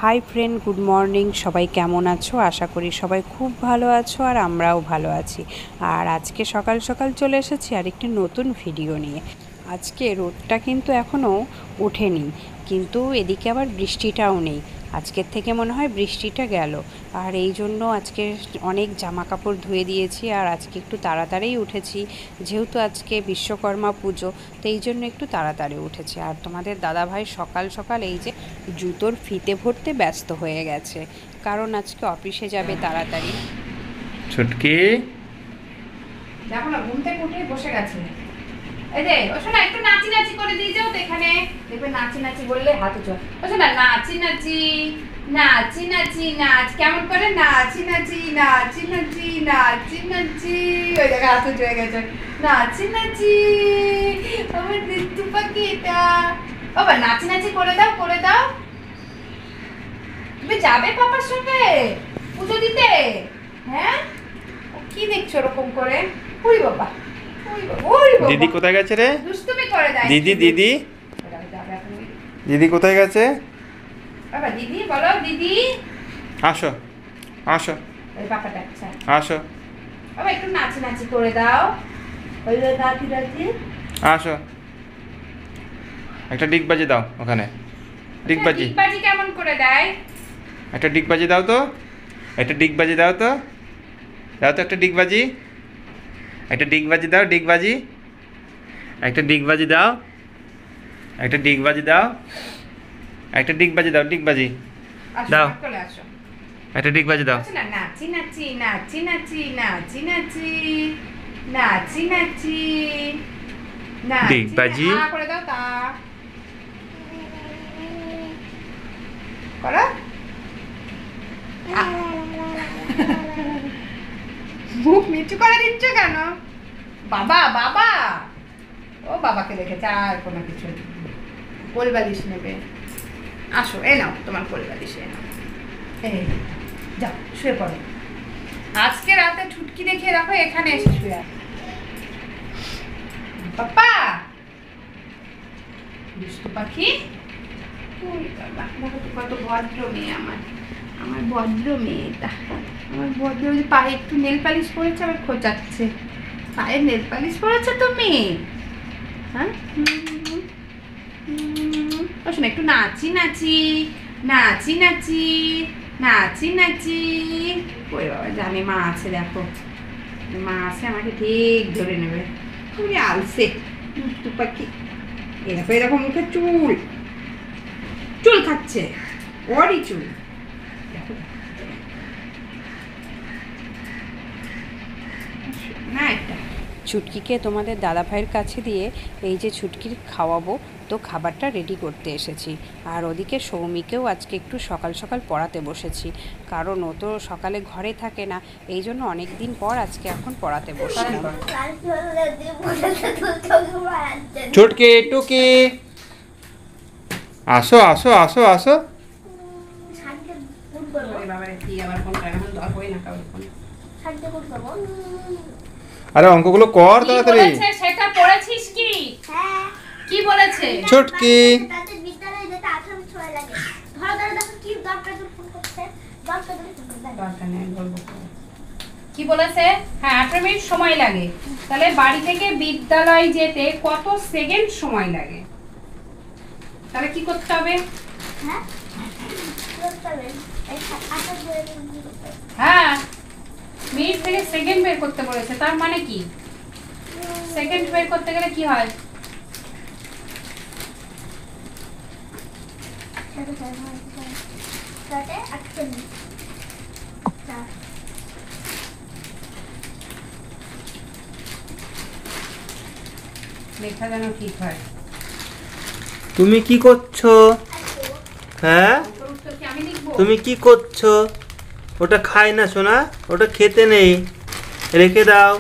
Hi friend, good morning. সবাই কেমন আছো? আশা করি সবাই খুব ভালো আছো, আর আমরাও ভালো আছি। আর আজকে সকাল সকাল চলে এসেছি আর একটি নতুন ভিডিও নিয়ে। আজকে রোদটা কিন্তু এখনও ওঠেনি, কিন্তু এদিকে আবার বৃষ্টিটাও নেই। আজকের থেকে মনে হয় বৃষ্টিটা গেল, আর এই জন্য আজকে অনেক জামা কাপড় ধুয়ে দিয়েছি। আর আজকে একটু তাড়াতাড়িই উঠেছি, যেহেতু আজকে বিশ্বকর্মা পুজো, তো এই জন্য একটু তাড়াতাড়ি উঠেছি। আর তোমাদের দাদাভাই সকাল সকাল এই যে জুতোর ফিতে ভরতে ব্যস্ত হয়ে গেছে, কারণ আজকে অফিসে যাবে তাড়াতাড়ি। ছুটকি দেখো না, ঘুম থেকে উঠে বসে গেছে। এই যে ও শোনা, একটু নাচি নাচি করে দিয়ে যাও তো। এখানে দেখবে নাচি নাচি বললে হাত উঁচু। ও শোনা, নাচি নাচি নাচি নাচি নাচ, কেমন করে নাচি নাচি নাচি নাচি নাচি নাচি। ওই দেখো হাত উঁচু হয়ে গেছে। নাচি নাচি আমার দিতু পাখিটা। বাবা নাচি নাচি করে দাও, করে দাও। তুমি যাবে পাপার সঙ্গে পুজো দিতে? হ্যাঁ, কি দেখছো ওরকম করে? ওই বাবা, দিদি কোথায় গেছে রে? দুষ্টুমি করে দেয়। দিদি দিদি দিদি কোথায় গেছে? বাবা দিদি বলো, দিদি আসো আসো ওই পাপা ডাকছে। আসো বাবা একটু নাচি নাচি করে দাও। ওই যে নাচি নাচি। আসো, একটা ডিগবাজি দাও ওখানে। ডিগবাজি ডিগবাজি কেমন করে দেয়? একটা ডিগবাজি দাও তো, একটা ডিগবাজি দাও তো, দাও তো একটা ডিগবাজি, একটা ডিগবাজি দাও, ডিগবাজি, একটা ডিগবাজি দাও, একটা ডিগবাজি দাও, একটা ডিগবাজি দাও, ডিগবাজি আসো, দাও, চলে আসো। একটা ডিগবাজি দাও। আচ্ছা না, নাচি নাচি নাচি নাচি নাচি নাচি নাচি নাচি নাচি। ডিগবাজি করে দাও তা করো। মুখ নিচু করে দিচ্ছ কেন? বাবা বাবা, ও বাবাকে দেখেছে। আর কোনো কিছু কোল বালিশ নেবে? আসো, এ নাও তোমার কোল বালিশ, এ নাও। এই যাও শুয়ে পড়ো। আজকে রাতে ছুটকি দেখিয়ে রাখো, এখানে এসে শুয়ে আছো। পাপা দুষ্টু পাখি। ওই বাবা, দেখো তো কত ভদ্র মেয়ে আমার, আমার ভদ্র মেয়েটা, আমার ভদ্র। ওই যে পায়ে একটু নেল পালিশ পরেছে, আবার খোঁচাচ্ছে। পায়ে নেল পালিশ পরেছে তুমি? হ্যাঁ, শোনো, একটু নাচি নাচি নাচি নাচি নাচি নাচি। ওই বাবা, জানে মা আছে, দেখো মা আছে, আমাকে ঠিক ধরে নেবে। তুমি আলসে দুষ্টু পাখি। এরকম এরকম মুখে চুল চুল খাচ্ছে, ওরই চুল। না একটা ছুটকিকে তোমাদের দাদাভাইয়ের কাছে দিয়ে এই যে ছুটকির খাওয়াবো, তো খাবারটা রেডি করতে এসেছি। আর ওদিকে সৌমিকেও আজকে একটু সকাল সকাল পড়াতে বসেছি, কারণ ও তো সকালে ঘরে থাকে না, এই জন্য অনেক দিন পর আজকে এখন পড়াতে বসলাম। ছুটকি টুকি আসো আসো আসো আসো। আরে অঙ্কগুলো কর তাড়াতাড়ি। সেটা পড়েছিস কি? কি বলেছে ছুটকি? কি বলেছে? হ্যাঁ, 18 মিনিট সময় লাগে। তাহলে বাড়ি থেকে বিদ্যালয় যেতে কত সেকেন্ড সময় লাগে? তাহলে কি করতে হবে? হ্যাঁ, মিনিট থেকে সেকেন্ড বের করতে বলেছে। তার মানে কি? সেকেন্ড বের করতে গেলে কি হয়? লেখা যেন ঠিক হয়। তুমি কি করছো? হ্যাঁ, আমি লিখবো? তুমি কি করছো? ওটা খায় না সোনা, ওটা খেতে নেই, রেখে দাও।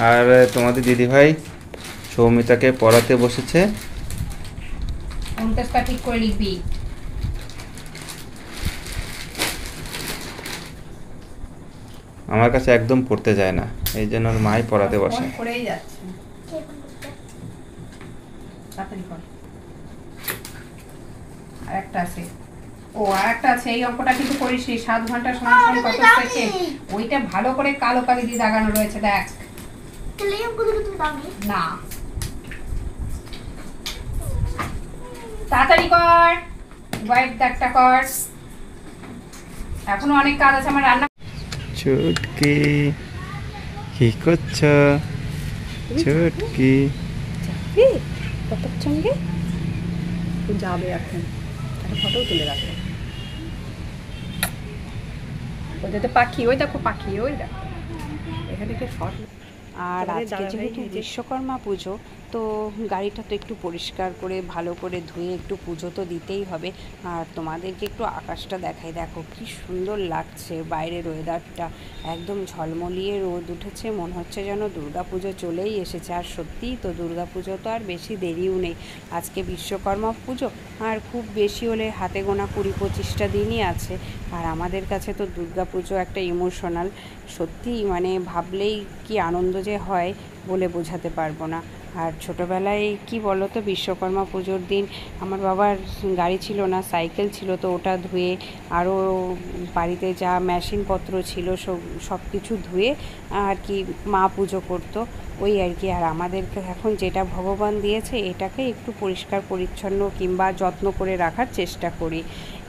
আর তোমাদের দিদিভাই সৌমিতাকে পড়াতে বসেছে। অনুষ্কা ঠিক করে লিখবি। আমার কাছে একদম পড়তে যায় না, এই জন্য ওর মাই পড়াতে বসে। পড়েই যাচ্ছে। তাড়াতাড়ি কর। আর একটা আছে, ও আর একটা আছে, এই অঙ্কটা কিন্তু করিস 7 ঘন্টা সমান সমান কত সেকেন্ড, ওইটা ভালো করে কালো কালি দিয়ে দাগানো রয়েছে, দেখ। না, তাড়াতাড়ি কর, হোয়াইট দাগটা কর, এখনো অনেক কাজ আছে আমার রান্না। চুটকি কি করছো? চুটকি কতর সঙ্গে যাবে এখন, একটা ফটো তুলে রাখবে। ওদের তো পাখি, ওই দেখো পাখি, ওই দেখো এখানে একটা শট। আর আজকে যেহেতু বিশ্বকর্মা পুজো, তো গাড়িটা তো একটু পরিষ্কার করে ভালো করে ধুয়ে একটু পুজো তো দিতেই হবে। আর তোমাদেরকে একটু আকাশটা দেখাই, দেখো কি সুন্দর লাগছে, বাইরের ওয়েদারটা একদম ঝলমলিয়ে রোদ উঠেছে, মনে হচ্ছে যেন দুর্গা পুজো চলেই এসেছে। আর সত্যিই তো দুর্গা পুজো তো আর বেশি দেরিও নেই, আজকে বিশ্বকর্মা পুজো, আর খুব বেশি হলে হাতে গোনা 20-25টা দিনই আছে। আর আমাদের কাছে তো দুর্গা পুজো একটা ইমোশনাল, সত্যিই মানে ভাবলেই কি আনন্দ যে হয় বলে বোঝাতে পারবো না। আর ছোটোবেলায় কি বলো তো, বিশ্বকর্মা পুজোর দিন আমার বাবার গাড়ি ছিল না, সাইকেল ছিল, তো ওটা ধুয়ে আরও বাড়িতে যা মেশিনপত্র ছিল সব কিছু ধুয়ে আর কি মা পুজো করতো, ওই আর কি। আর আমাদেরকে এখন যেটা ভগবান দিয়েছে এটাকে একটু পরিষ্কার পরিচ্ছন্ন কিংবা যত্ন করে রাখার চেষ্টা করি,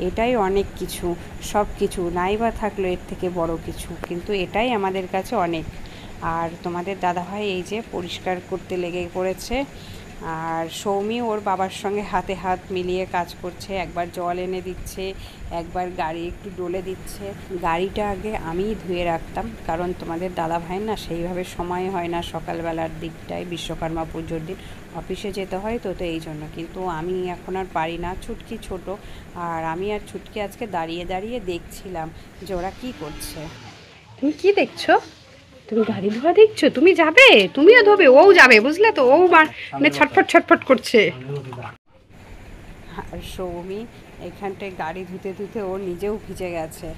এটাই অনেক কিছু, সব কিছু নাই বা থাকলো এর থেকে বড় কিছু, কিন্তু এটাই আমাদের কাছে অনেক। আর তোমাদের দাদাভাই এই যে পরিষ্কার করতে লেগে পড়েছে, আর সৌমি ওর বাবার সঙ্গে হাতে হাত মিলিয়ে কাজ করছে, একবার জল এনে দিচ্ছে, একবার গাড়ি একটু ডলে দিচ্ছে। গাড়িটা আগে আমিই ধুয়ে রাখতাম, কারণ তোমাদের দাদাভাই না সেইভাবে সময় হয় না সকালবেলার দিকটায়, বিশ্বকর্মা পুজোর দিন অফিসে যেতে হয়, তো এই জন্য কিন্তু আমি এখন আর পারি না, ছুটকি ছোট, আর আমি আর ছুটকি আজকে দাঁড়িয়ে দাঁড়িয়ে দেখছিলাম যে ওরা কী করছে। তুমি কি দেখছো? তুমি গাড়ি ধোয়া দেখছো? তুমি যাবে, তুমিও ধোবে, ও যাবে, বুঝলে তো, ও মানে ছটফট ছটফট করছে। আর সৌমি এখানটায় গাড়ি ধুতে ধুতে ও নিজেও ভিজে গেছে,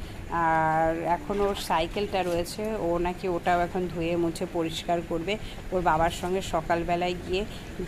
আর এখন ওর সাইকেলটা রয়েছে, ও নাকি ওটাও এখন ধুয়ে মুছে পরিষ্কার করবে ওর বাবার সঙ্গে সকালবেলায় গিয়ে,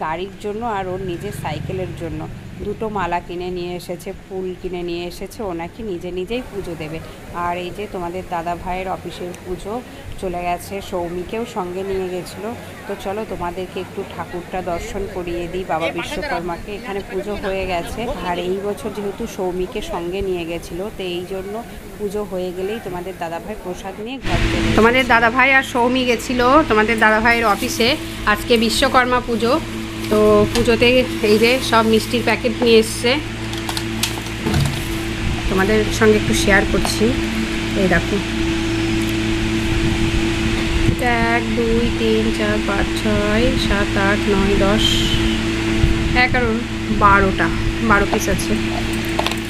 গাড়ির জন্য আর ওর নিজের সাইকেলের জন্য দুটো মালা কিনে নিয়ে এসেছে, ফুল কিনে নিয়ে এসেছে, ও নাকি নিজে নিজেই পুজো দেবে। আর এই যে তোমাদের দাদা ভাইয়ের অফিসের পুজো চলে গেছে, সৌমিকেও সঙ্গে নিয়ে গেছিলো, তো চলো তোমাদেরকে একটু ঠাকুরটা দর্শন করিয়ে দিই, বাবা বিশ্বকর্মাকে, এখানে পুজো হয়ে গেছে। আর এই বছর যেহেতু সৌমিকে সঙ্গে নিয়ে গেছিলো, তো এই জন্য পুজো হয়ে গেলেই তোমাদের দাদাভাই প্রসাদ নিয়ে ঘর চলে যায়। তোমাদের দাদাভাই আর সৌমি গেছিল তোমাদের দাদাভাইয়ের অফিসে, আজকে বিশ্বকর্মা পুজো, তো পুজোতে এই যে সব মিষ্টির প্যাকেট নিয়ে এসছে, তোমাদের সঙ্গে একটু শেয়ার করছি। এই দেখো, 1 2 3 4 5 6 7 8 9 10 11 12 পিস আছে,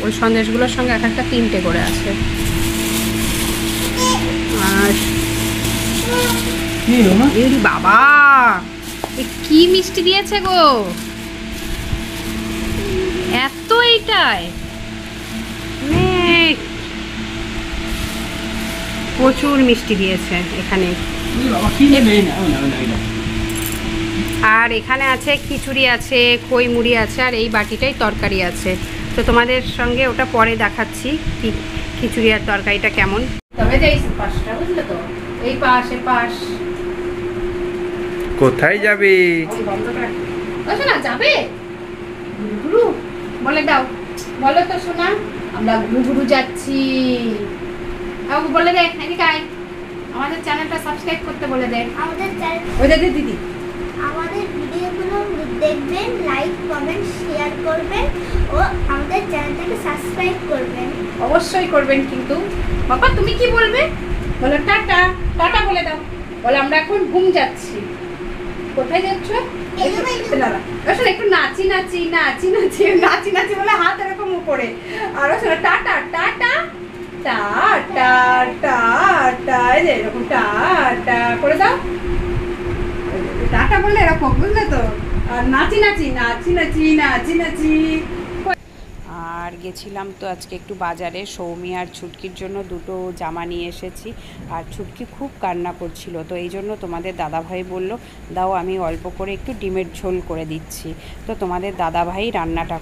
ওই সন্দেশগুলোর সঙ্গে এক একটা 3টে করে আছে। আর বাবা, কি মিষ্টি দিয়েছে গো এত, এইটায় প্রচুর মিষ্টি দিয়েছে এখানে। আর এখানে আছে খিচুড়ি আছে, খই মুড়ি আছে, আর এই বাটিটাই তরকারি আছে, তো তোমাদের সঙ্গে ওটা পরে দেখাচ্ছি কি খিচুড়ি আর তরকারিটা কেমন। তবে যে এই পাশটা, বুঝলে তো, এই পাশ কোথায় যাবি? শোনা যাবে গুরু বলে দাও, বলো তো শোনা, আমরা গুরু যাচ্ছি, বলে দে নাকি গাই, আমাদের চ্যানেলটা সাবস্ক্রাইব করতে বলে দে, আমাদের চ্যানেল, ওই দে দিদি, আমাদের ভিডিওগুলো দেখবেন, লাইক কমেন্ট শেয়ার করবেন ও আমাদের চ্যানেলটাকে সাবস্ক্রাইব করবেন, অবশ্যই করবেন। কিন্তু বাবা তুমি কি বলবে, বলো টাটা, টাটা বলে দাও, বলে আমরা এখন ঘুম যাচ্ছি। কোথায় যাচ্ছ? একটু নাচি নাচি নাচি নাচি নাচি নাচি বলে হাত এরকম উপরে, আর শোনো টাটা টাটা টাটা টাটা, এই যে এরকম টাটা করে দাও, টাটা বললে এরকম, বুঝলে তো, আর নাচি নাচি নাচি নাচি নাচি নাচি। আর গেছিলাম তো আজকে একটু বাজারে, সৌমি আর ছুটকির জন্য দুটো জামা নিয়ে এসেছি, আর ছুটকি খুব কান্না করছিল, তো এই জন্য তোমাদের দাদাভাই বলল দাও আমি অল্প করে একটু ডিমের ঝোল করে দিচ্ছি, তো তোমাদের দাদাভাই রান্নাটা